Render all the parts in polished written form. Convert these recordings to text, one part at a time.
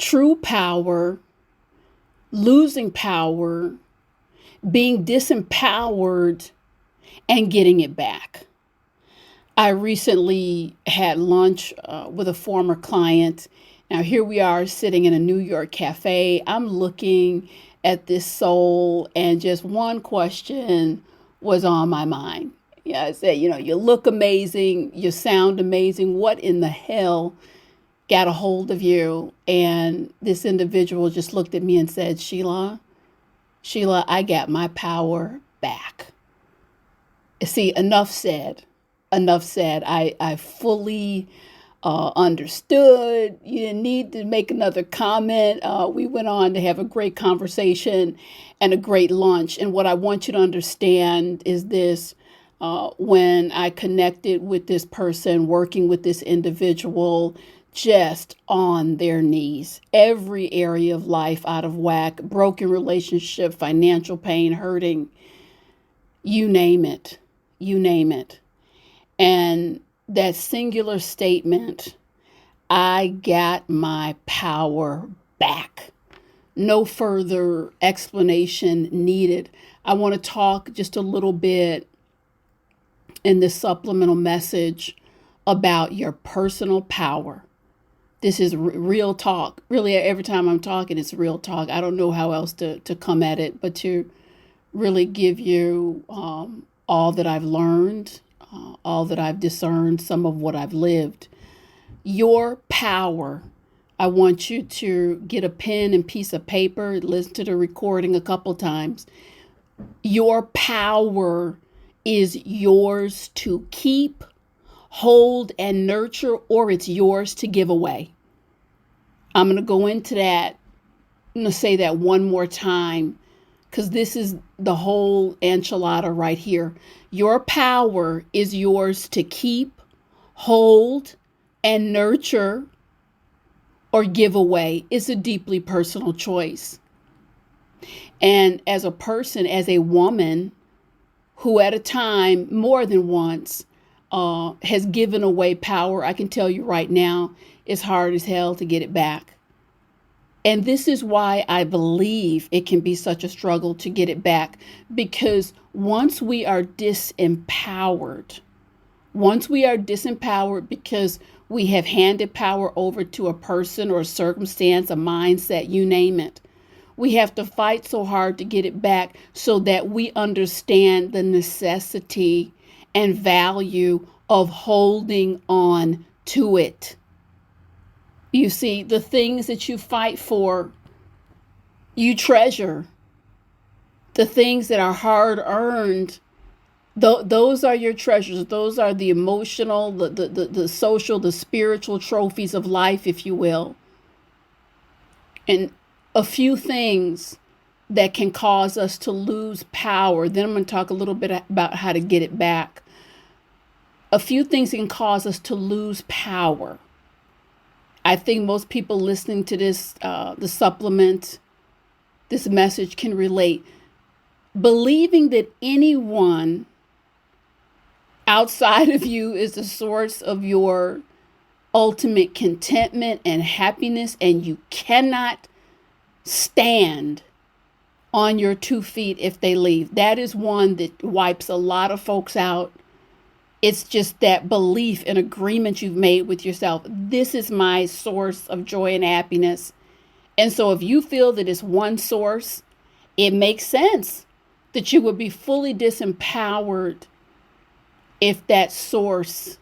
true power, losing power, being disempowered, and getting it back. I recently had lunch with a former client. Now, here we are sitting in a New York cafe. I'm looking at this soul, and just one question was on my mind. Yeah, I said, you look amazing, you sound amazing. What in the hell got a hold of you? And this individual just looked at me and said, Sheila, I got my power back. See, enough said. I fully understood. You didn't need to make another comment. We went on to have a great conversation and a great lunch. And what I want you to understand is this. When I connected with this person, working with this individual, just on their knees, every area of life out of whack, broken relationship, financial pain, hurting, you name it. And that singular statement, I got my power back. No further explanation needed. I want to talk just a little bit in this supplemental message about your personal power. This is real talk. Really, every time I'm talking, it's real talk. I don't know how else to come at it, but to really give you all that I've learned, all that I've discerned, some of what I've lived. Your power. I want you to get a pen and piece of paper, listen to the recording a couple times. Your power is yours to keep, hold, and nurture, or it's yours to give away. I'm going to go into that. I'm going to say that one more time, because this is the whole enchilada right here. Your power is yours to keep, hold, and nurture, or give away. It's a deeply personal choice. And as a person, as a woman who at a time, more than once, has given away power, I can tell you right now, it's hard as hell to get it back. And this is why I believe it can be such a struggle to get it back. Because once we are disempowered because we have handed power over to a person or a circumstance, a mindset, you name it, we have to fight so hard to get it back so that we understand the necessity and value of holding on to it. You see, the things that you fight for, you treasure. The things that are hard earned, those are your treasures. Those are the emotional, the social, the spiritual trophies of life, if you will. And a few things that can cause us to lose power. Then I'm going to talk a little bit about how to get it back. A few things can cause us to lose power. I think most people listening to this, the supplement, this message can relate. Believing that anyone outside of you is the source of your ultimate contentment and happiness, and you cannot stand on your 2 feet if they leave. That is one that wipes a lot of folks out. It's just that belief and agreement you've made with yourself. This is my source of joy and happiness. And so if you feel that it's one source, it makes sense that you would be fully disempowered if that source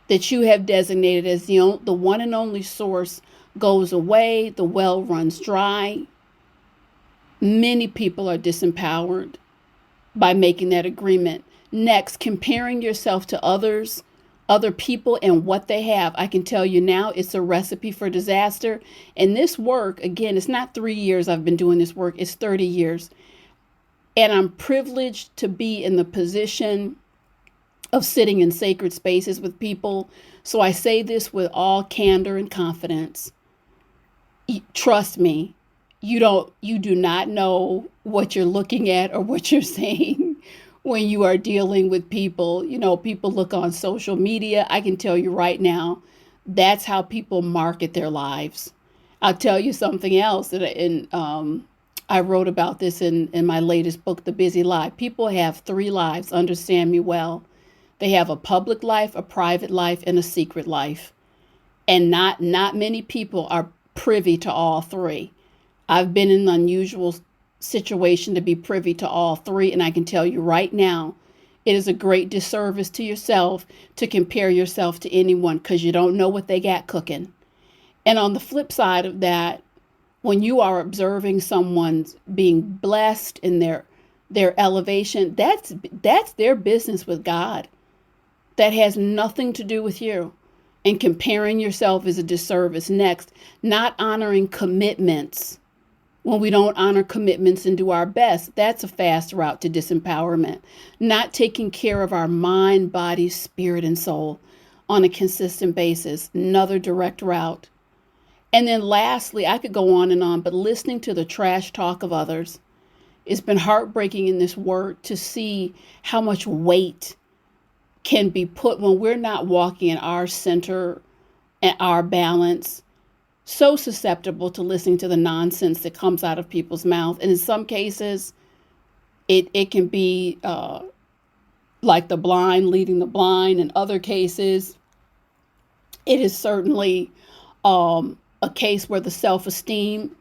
that you have designated as the one and only source goes away, the well runs dry. Many people are disempowered by making that agreement. Next, comparing yourself to others, other people and what they have. I can tell you now, it's a recipe for disaster. And this work, again, it's not 3 years I've been doing this work, it's 30 years. And I'm privileged to be in the position of sitting in sacred spaces with people. So I say this with all candor and confidence. Trust me, you do not know what you're looking at or what you're saying when you are dealing with people. People look on social media. I can tell you right now, that's how people market their lives. I'll tell you something else. I wrote about this in my latest book, The Busy Life. People have 3 lives, understand me well. They have a public life, a private life, and a secret life. And not many people are privy to all 3. I've been in an unusual situation to be privy to all 3, and I can tell you right now, it is a great disservice to yourself to compare yourself to anyone, because you don't know what they got cooking. And on the flip side of that, when you are observing someone's being blessed in their elevation, that's their business with God. That has nothing to do with you. And comparing yourself is a disservice. Next, not honoring commitments. When we don't honor commitments and do our best, that's a fast route to disempowerment. Not taking care of our mind, body, spirit, and soul on a consistent basis, another direct route. And then lastly, I could go on and on, but listening to the trash talk of others, it's been heartbreaking in this work to see how much weight can be put when we're not walking in our center and our balance. So susceptible to listening to the nonsense that comes out of people's mouth. And in some cases, it can be like the blind leading the blind. In other cases, it is certainly a case where the self-esteem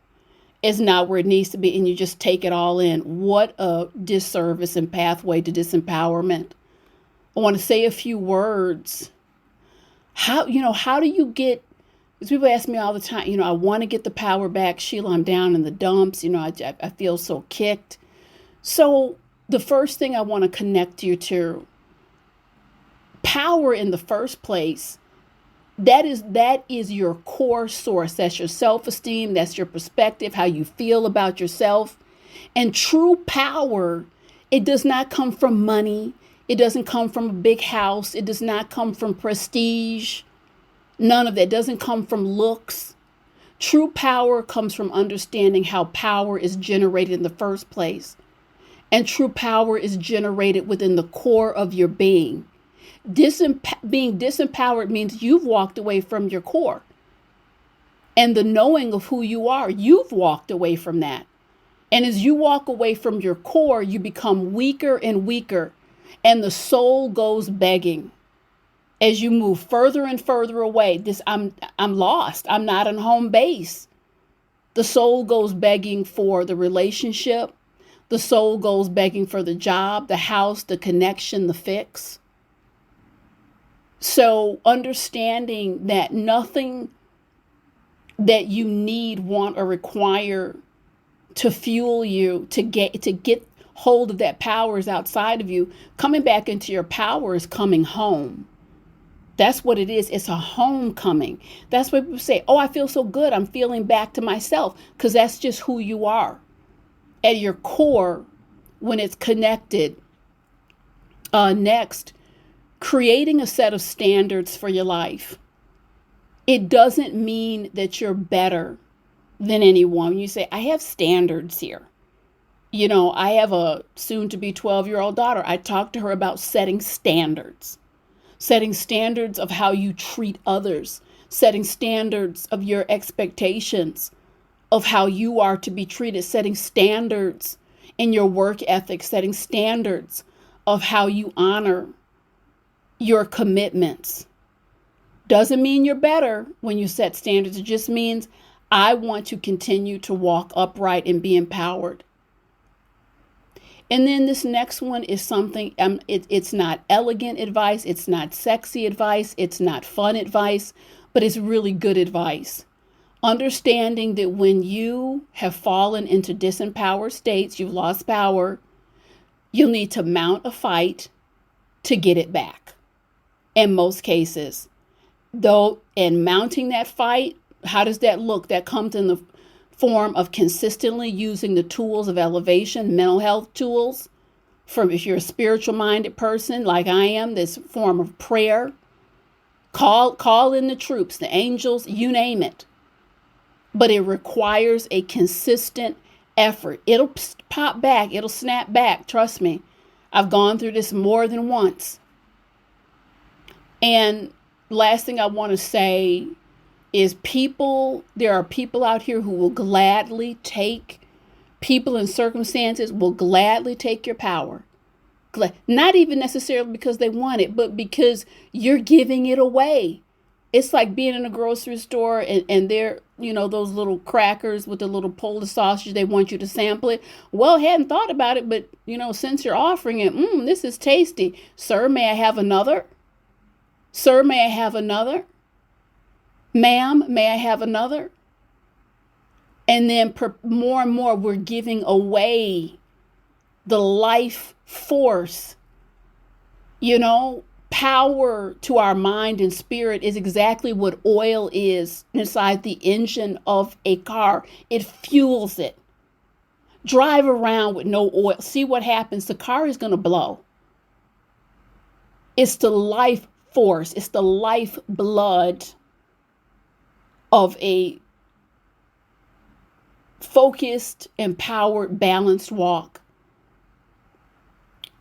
is not where it needs to be, and you just take it all in. What a disservice and pathway to disempowerment. I want to say a few words. How do you get, because people ask me all the time, I want to get the power back. Sheila, I'm down in the dumps. I feel so kicked. So the first thing I want to connect you to, power in the first place, that is your core source. That's your self-esteem. That's your perspective, how you feel about yourself. And true power, it does not come from money. It doesn't come from a big house. It does not come from prestige. None of that. It doesn't come from looks. True power comes from understanding how power is generated in the first place. And true power is generated within the core of your being. Being disempowered means you've walked away from your core. And the knowing of who you are, you've walked away from that. And as you walk away from your core, you become weaker and weaker. And the soul goes begging. As you move further and further away, I'm lost. I'm not on home base. The soul goes begging for the relationship. The soul goes begging for the job, the house, the connection, the fix. So understanding that nothing that you need, want, or require to fuel you to get hold of that power is outside of you. Coming back into your power is coming home. That's what it is. It's a homecoming. That's what people say, oh, I feel so good. I'm feeling back to myself, because that's just who you are. At your core, when it's connected. Next, creating a set of standards for your life. It doesn't mean that you're better than anyone. You say, I have standards here. I have a soon-to-be 12-year-old daughter. I talk to her about setting standards of how you treat others, setting standards of your expectations of how you are to be treated, setting standards in your work ethic, setting standards of how you honor your commitments. Doesn't mean you're better when you set standards. It just means I want to continue to walk upright and be empowered. And then this next one is something, it's not elegant advice. It's not sexy advice. It's not fun advice, but it's really good advice. Understanding that when you have fallen into disempowered states, you've lost power, you'll need to mount a fight to get it back. In most cases, though, in mounting that fight, how does that look? That comes in the form of consistently using the tools of elevation, mental health tools. If you're a spiritual minded person like I am, this form of prayer, call in the troops, the angels, you name it. But it requires a consistent effort. It'll pop back. It'll snap back. Trust me. I've gone through this more than once. And last thing I want to say, is there are people out here who will gladly take, people and circumstances will gladly take your power. Not even necessarily because they want it, but because you're giving it away. It's like being in a grocery store and they're, those little crackers with the little Polish sausage, they want you to sample it. Well, hadn't thought about it, but, since you're offering it, this is tasty. Sir, may I have another? Sir, may I have another? Ma'am, may I have another? And then more and more, we're giving away the life force. Power to our mind and spirit is exactly what oil is inside the engine of a car. It fuels it. Drive around with no oil. See what happens. The car is going to blow. It's the life force. It's the life blood of a focused, empowered, balanced walk.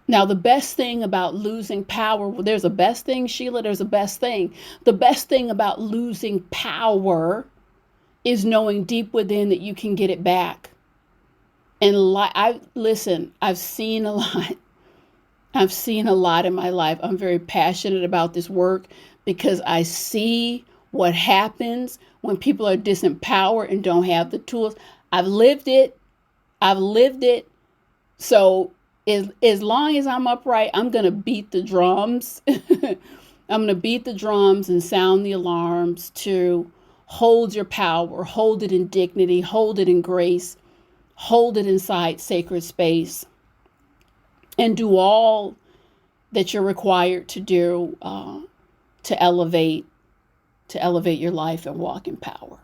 Now, the best thing about losing power, there's a best thing, Sheila, there's a best thing. The best thing about losing power is knowing deep within that you can get it back. And I've seen a lot. I've seen a lot in my life. I'm very passionate about this work because I see what happens when people are disempowered and don't have the tools. I've lived it. So as long as I'm upright, I'm going to beat the drums. I'm going to beat the drums and sound the alarms to hold your power, hold it in dignity, hold it in grace, hold it inside sacred space, and do all that you're required to do to elevate your life and walk in power.